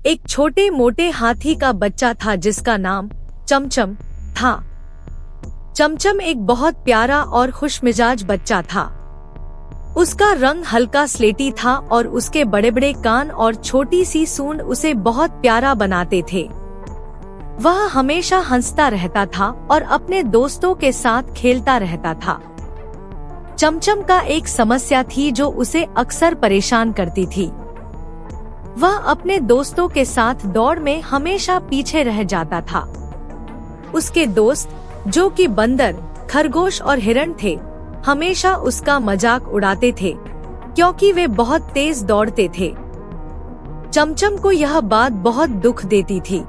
एक छोटे मोटे हाथी का बच्चा था जिसका नाम चमचम था। चमचम एक बहुत प्यारा और खुशमिजाज बच्चा था। उसका रंग हल्का स्लेटी था और उसके बड़े बड़े कान और छोटी सी सूंड उसे बहुत प्यारा बनाते थे। वह हमेशा हंसता रहता था और अपने दोस्तों के साथ खेलता रहता था। चमचम का एक समस्या थी जो उसे अक्सर परेशान करती थी। वह अपने दोस्तों के साथ दौड़ में हमेशा पीछे रह जाता था। उसके दोस्त जो कि बंदर, खरगोश और हिरण थे, हमेशा उसका मजाक उड़ाते थे क्योंकि वे बहुत तेज दौड़ते थे। चमचम को यह बात बहुत दुख देती थी,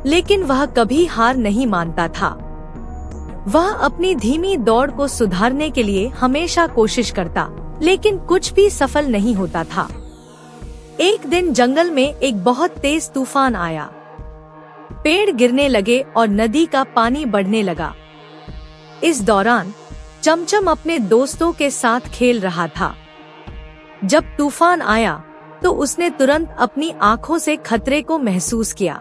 लेकिन वह कभी हार नहीं मानता था। वह अपनी धीमी दौड़ को सुधारने के लिए हमेशा कोशिश करता, लेकिन कुछ भी सफल नहीं होता था। एक दिन जंगल में एक बहुत तेज तूफान आया। पेड़ गिरने लगे और नदी का पानी बढ़ने लगा। इस दौरान चमचम अपने दोस्तों के साथ खेल रहा था। जब तूफान आया तो उसने तुरंत अपनी आंखों से खतरे को महसूस किया।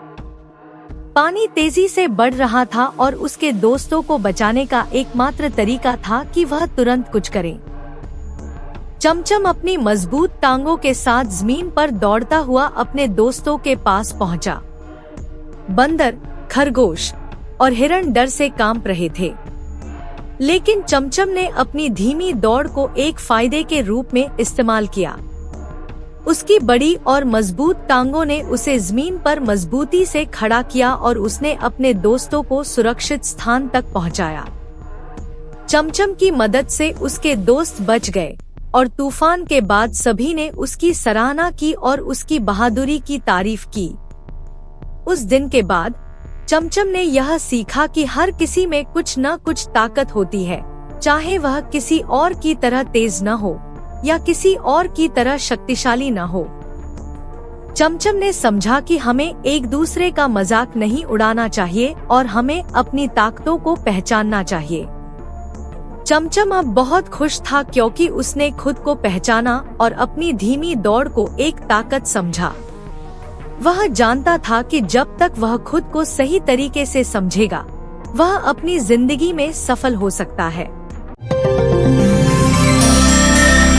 पानी तेजी से बढ़ रहा था और उसके दोस्तों को बचाने का एकमात्र तरीका था कि वह तुरंत कुछ करे। चमचम अपनी मजबूत टांगों के साथ जमीन पर दौड़ता हुआ अपने दोस्तों के पास पहुंचा। बंदर, खरगोश और हिरण डर से कांप रहे थे, लेकिन चमचम ने अपनी धीमी दौड़ को एक फायदे के रूप में इस्तेमाल किया। उसकी बड़ी और मजबूत टांगों ने उसे जमीन पर मजबूती से खड़ा किया और उसने अपने दोस्तों को सुरक्षित स्थान तक पहुंचाया। चमचम की मदद से उसके दोस्त बच गए और तूफान के बाद सभी ने उसकी सराहना की और उसकी बहादुरी की तारीफ की। उस दिन के बाद चमचम ने यह सीखा कि हर किसी में कुछ न कुछ ताकत होती है, चाहे वह किसी और की तरह तेज न हो या किसी और की तरह शक्तिशाली न हो। चमचम ने समझा कि हमें एक दूसरे का मजाक नहीं उड़ाना चाहिए और हमें अपनी ताकतों को पहचानना चाहिए। चमचम अब बहुत खुश था क्योंकि उसने खुद को पहचाना और अपनी धीमी दौड़ को एक ताकत समझा। वह जानता था कि जब तक वह खुद को सही तरीके से समझेगा, वह अपनी जिंदगी में सफल हो सकता है।